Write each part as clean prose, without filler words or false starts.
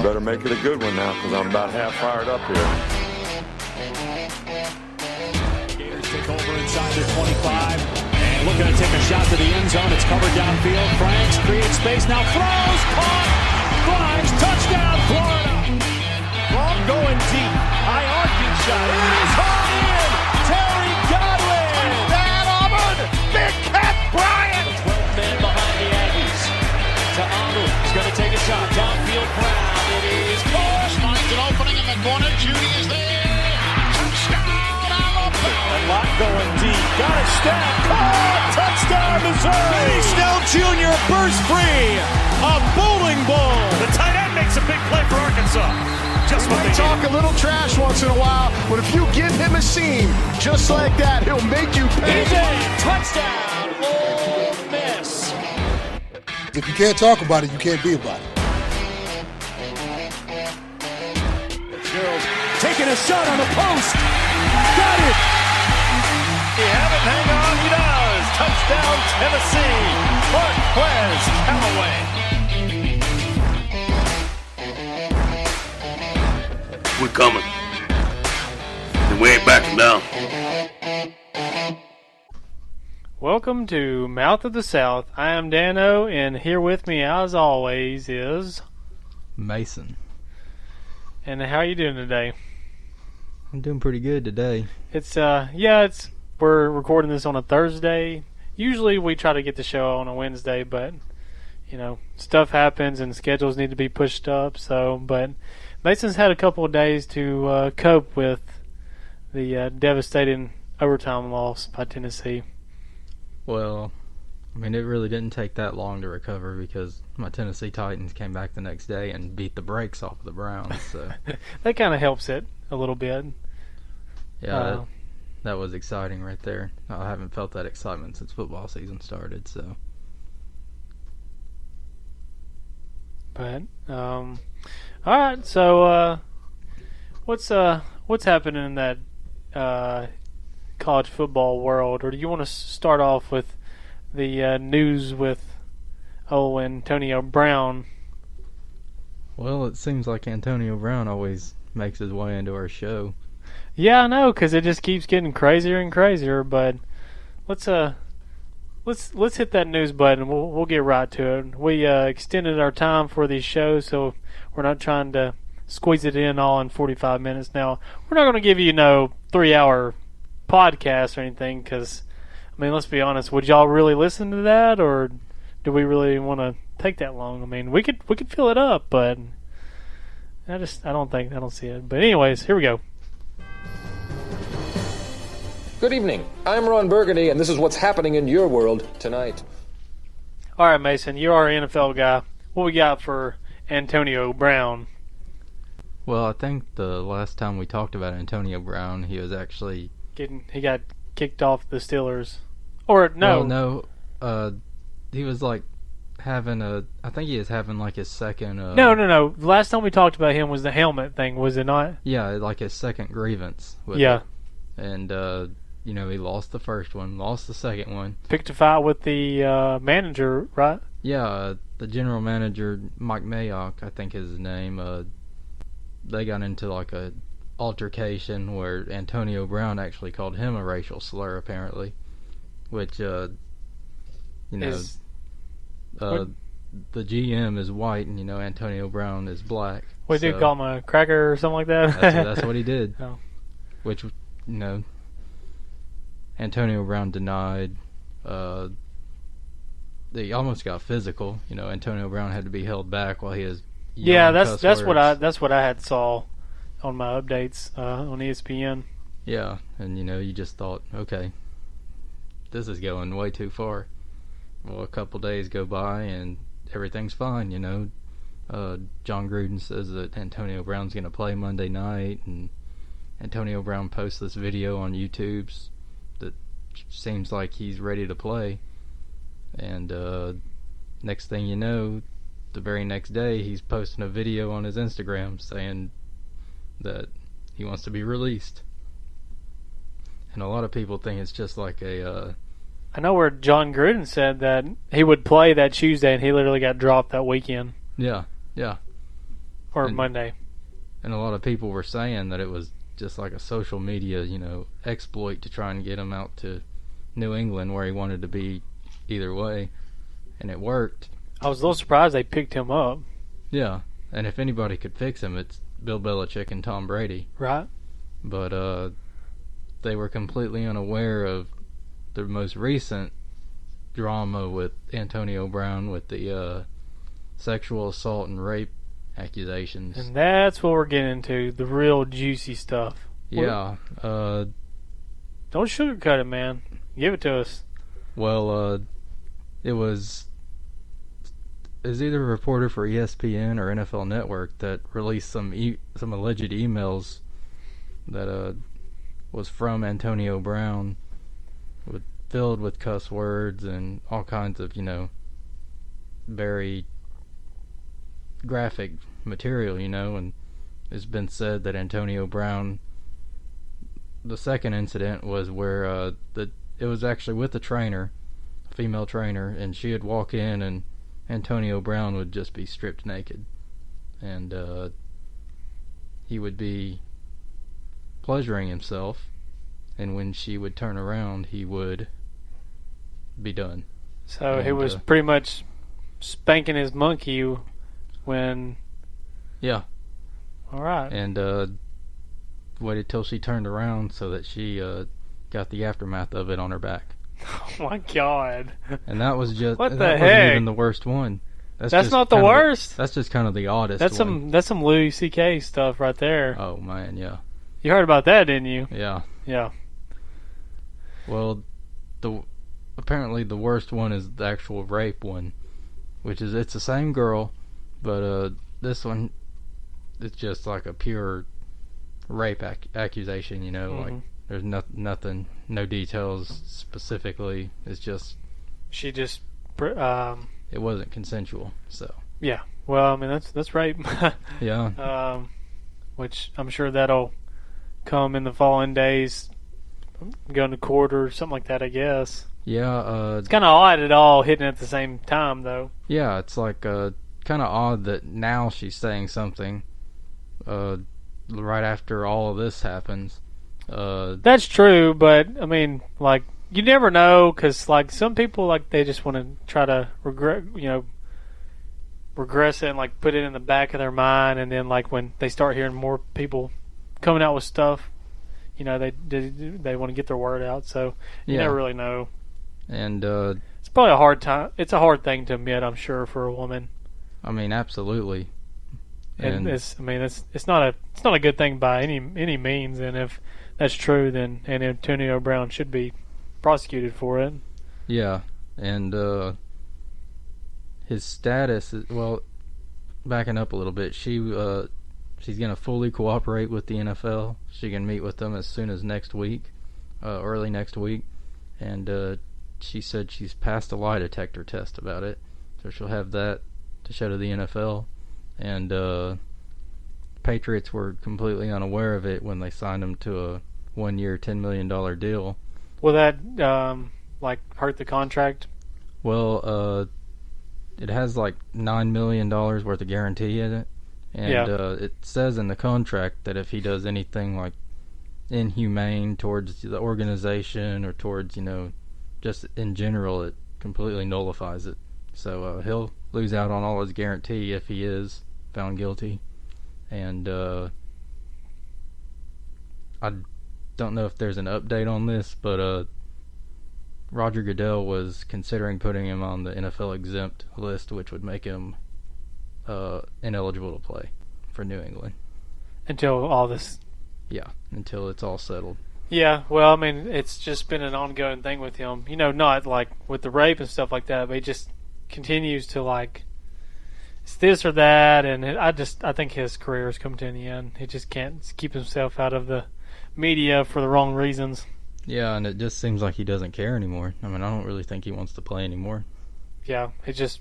better make it a good one now because I'm about half fired up here. Gators take over inside their 25. And looking to take a shot to the end zone. It's covered downfield. Franks creates space. Now throws. Caught. Grimes. Touchdown, Florida. Long going deep. High arcing shot. It is hung in. Terry Godwin. That Auburn. Big Cat Bryant. 12 men behind the Aggies. To Amu. He's going to take a shot. Downfield Brown. It is caught. Finds an opening in the corner. Judy is there. Touchdown, Alabama. A lot going deep. Got a step. Caught. Touchdown, Missouri. Benny Snell Jr. burst free. A bowling ball. The tight end makes a big play for Arkansas. Just what they talk a little trash once in a while, but if you give him a seam just like that, he'll make you pay. Touchdown, Ole Miss. If you can't talk about it, you can't be about it. Gerald taking a shot on the post. Got it. He had it. Hang on. He does. Touchdown, Tennessee. Marquez Callaway. We're coming. And we ain't backing down. Welcome to Mouth of the South. I am Dano, and here with me, as always, is Mason. And how are you doing today? I'm doing pretty good today. We're recording this on a Thursday. Usually we try to get the show on a Wednesday, but stuff happens and schedules need to be pushed up. But Mason's had a couple of days to cope with the devastating overtime loss by Tennessee. Well, I mean, it really didn't take that long to recover because my Tennessee Titans came back the next day and beat the brakes off of the Browns. So that kind of helps it a little bit. Yeah, that was exciting right there. I haven't felt that excitement since football season started. So, but all right. So what's happening in that college football world, or do you want to start off with the news with Antonio Brown? Well, it seems like Antonio Brown always makes his way into our show. Yeah, I know, because it just keeps getting crazier and crazier. But let's hit that news button. We'll get right to it. We extended our time for these shows, so we're not trying to squeeze it in all in 45 minutes. Now, we're not going to give you 3-hour podcast or anything, because let's be honest, would y'all really listen to that, or do we really want to take that long? We could fill it up, but I don't see it. But anyways, here we go. Good evening. I'm Ron Burgundy, and this is what's happening in your world tonight. All right, Mason, you're our NFL guy. What we got for Antonio Brown? Well, I think the last time we talked about Antonio Brown, he was actually he got kicked off the Steelers. Or no. Well, no. He was having I think he was having his second No. The last time we talked about him was the helmet thing, was it not? Yeah, his second grievance with it. And he lost the first one, lost the second one. Picked a fight with the manager, right? Yeah, the general manager, Mike Mayock, I think is his name. They got into a altercation where Antonio Brown actually called him a racial slur, apparently, which the GM is white and Antonio Brown is black. What did you call him, a cracker or something like that? That's what he did. Oh. Which Antonio Brown denied. They almost got physical. Antonio Brown had to be held back while he was. That's what I had saw on my updates on ESPN. Yeah, and you just thought, okay, this is going way too far. Well, a couple days go by and everything's fine. John Gruden says that Antonio Brown's going to play Monday night, and Antonio Brown posts this video on YouTube that seems like he's ready to play. And next thing you know, the very next day, he's posting a video on his Instagram saying that he wants to be released. And a lot of people think it's just I know where John Gruden said that he would play that Tuesday, and he literally got dropped that weekend. Yeah. or Monday. And a lot of people were saying that it was just like a social media, exploit to try and get him out to New England where he wanted to be either way. And it worked. I was a little surprised they picked him up. Yeah. And if anybody could fix him, it's Bill Belichick and Tom Brady. Right. But they were completely unaware of the most recent drama with Antonio Brown with the sexual assault and rape accusations. And that's what we're getting into, the real juicy stuff. Yeah. Don't sugarcoat it, man. Give it to us. Well, it was either a reporter for ESPN or NFL Network that released some alleged emails that was from Antonio Brown, filled with cuss words and all kinds of very graphic material, and it's been said that Antonio Brown, the second incident was where it was actually with a trainer, a female trainer, and she would walk in and Antonio Brown would just be stripped naked, and he would be pleasuring himself, and when she would turn around, he would be done. So he was pretty much spanking his monkey when... Yeah. All right. And waited till she turned around so that she got the aftermath of it on her back. Oh my God. And that was just... What the that heck? wasn't even the worst one. That's not the worst? That's just kind of the oddest one. That's some Louis C.K. stuff right there. Oh, man, yeah. You heard about that, didn't you? Yeah. Yeah. Well, apparently the worst one is the actual rape one, which is, it's the same girl, but this one, it's just like a pure rape accusation, like there's nothing, no details specifically. It's just... She just... it wasn't consensual, so... Yeah. Well, I mean, that's rape. Yeah. Which I'm sure that'll come in the following days, going to court or something like that, I guess. Yeah. It's kind of odd it all hitting at the same time, though. Yeah, it's like kind of odd that now she's saying something right after all of this happens. That's true, but I mean, like, you never know, because like some people, like, they just want to try to regress it and like put it in the back of their mind, and then like when they start hearing more people coming out with stuff, they want to get their word out. So you never really know. And it's probably a hard time. It's a hard thing to admit, I'm sure, for a woman. I mean, absolutely. And it's not a good thing by any means. And if that's true, then Antonio Brown should be prosecuted for it. Yeah, and his status is, well, backing up a little bit, she's going to fully cooperate with the NFL. She can meet with them as soon as next week, early next week, and she said she's passed a lie detector test about it, so she'll have that to show to the NFL. And Patriots were completely unaware of it when they signed him to a 1-year, $10 million deal. Will that hurt the contract? Well, it has like $9 million worth of guarantee in it, and it says in the contract that if he does anything like inhumane towards the organization or towards just in general, it completely nullifies it. So he'll lose out on all his guarantee if he is found guilty. And I don't know if there's an update on this, but Roger Goodell was considering putting him on the NFL exempt list, which would make him ineligible to play for New England. Until all this... Yeah, until it's all settled. Yeah, well, I mean, it's just been an ongoing thing with him. Not like with the rape and stuff like that, but he just continues to like... It's this or that, and I think his career has come to an end. He just can't keep himself out of the media for the wrong reasons. Yeah, and it just seems like he doesn't care anymore. I mean, I don't really think he wants to play anymore. Yeah, he just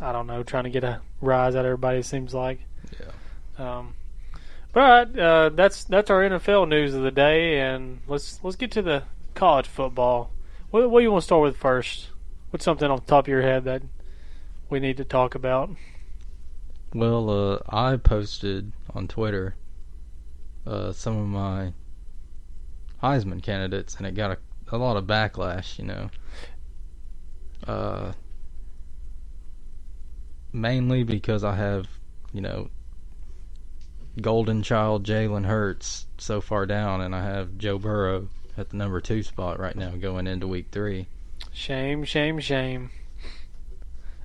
I don't know, trying to get a rise out of everybody, it seems like. Yeah. But that's our NFL news of the day, and let's get to the college football. What do you want to start with first? What's something off the top of your head that we need to talk about? Well, I posted on Twitter some of my Heisman candidates, and it got a lot of backlash, mainly because I have, golden child Jalen Hurts so far down, and I have Joe Burrow at the number 2 spot right now going into week 3. Shame, shame, shame.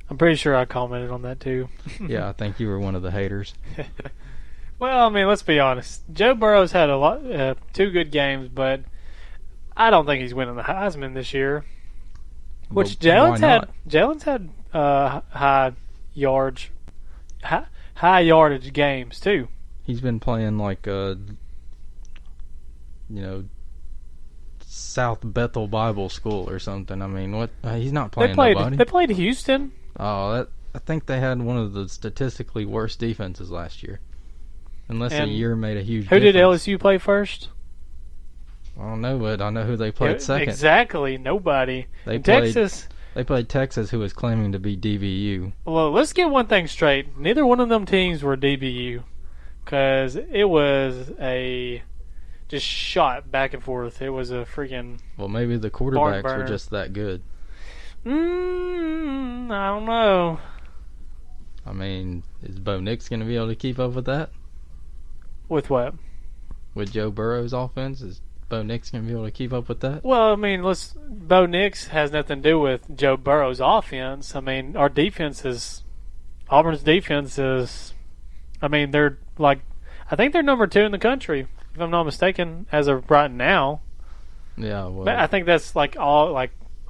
I'm pretty sure I commented on that too. Yeah, I think you were one of the haters. Well, I mean, let's be honest. Joe Burrow's had 2 good games, but I don't think he's winning the Heisman this year. Which Jalen's had high yardage games too. He's been playing like South Bethel Bible School or something. I mean, what? He's not playing nobody. They played Houston. Oh, I think they had one of the statistically worst defenses last year. Unless a year made a huge difference. Who did LSU play first? I don't know, but I know who they played second. Exactly, nobody. Texas. They played Texas, who was claiming to be DBU. Well, let's get one thing straight. Neither one of them teams were DBU, because it was just shot back and forth. It was a freaking. Well, maybe the quarterbacks were just that good. I don't know. I mean, is Bo Nix going to be able to keep up with that? With what? With Joe Burrow's offense? Is Bo Nix going to be able to keep up with that? Well, I mean, Bo Nix has nothing to do with Joe Burrow's offense. I mean, Auburn's defense is, they're like, I think they're number 2 in the country, if I'm not mistaken, as of right now. Yeah, well. But I think that's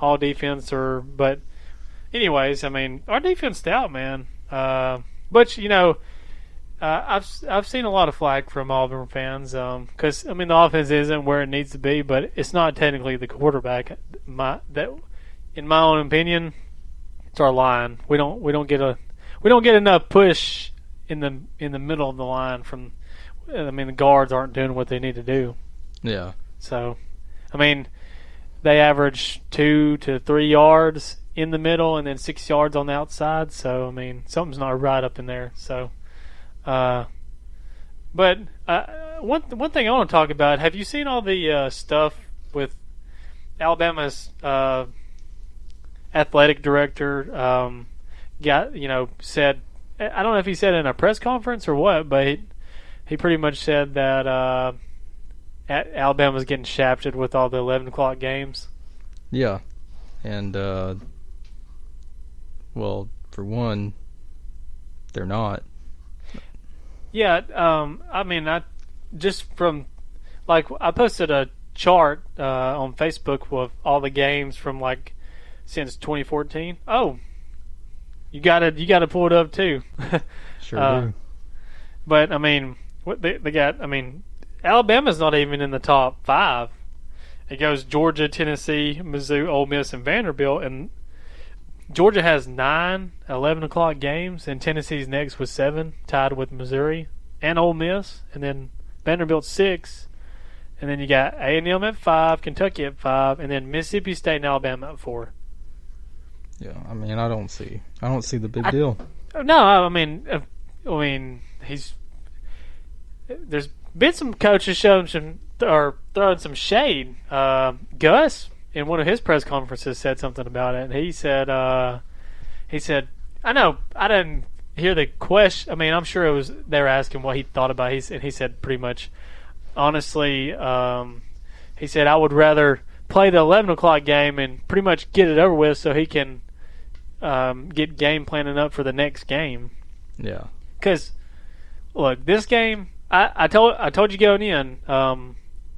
all defense but anyways, I mean, our defense stout, man. But I've seen a lot of flack from Auburn fans because the offense isn't where it needs to be, but it's not technically the quarterback. In my own opinion, it's our line. We don't get enough push in the middle of the line from. The guards aren't doing what they need to do. Yeah. So, they average 2 to 3 yards in the middle and then 6 yards on the outside. So, something's not right up in there. So. But one thing I want to talk about, have you seen all the stuff with Alabama's athletic director said, I don't know if he said in a press conference or what, but he pretty much said that Alabama's getting shafted with all the 11 o'clock games. Yeah. And, well, for one, they're not. Yeah, I posted a chart on Facebook with all the games from since 2014. Oh, you gotta pull it up too. Sure do. But what they got? Alabama's not even in the top 5. It goes Georgia, Tennessee, Mizzou, Ole Miss, and Vanderbilt, and Georgia has 9 11 o'clock games, and Tennessee's next with 7, tied with Missouri and Ole Miss, and then Vanderbilt 6, and then you got A&M at 5, Kentucky at 5, and then Mississippi State and Alabama at 4. Yeah, I don't see the big deal. No, there's been some coaches showing throwing some shade. Gus, in one of his press conferences, said something about it, and he said, I know, I didn't hear the question. I'm sure they were asking what he thought about it, and he said pretty much, honestly, he said, I would rather play the 11 o'clock game and pretty much get it over with so he can get game planning up for the next game. Yeah. Because, look, this game, I told you going in,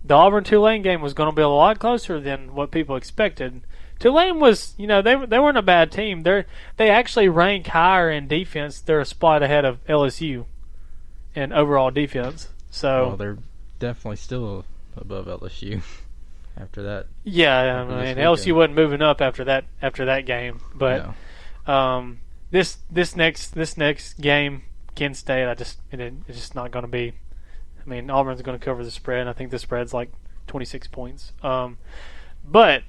the Auburn-Tulane game was going to be a lot closer than what people expected. Tulane was, they weren't a bad team. They actually rank higher in defense. They're a spot ahead of LSU in overall defense. So well, they're definitely still above LSU after that. Yeah, LSU wasn't moving up after that game. But this next game, Kent State, it's just not going to be. Auburn's going to cover the spread. I think the spread's 26 points. But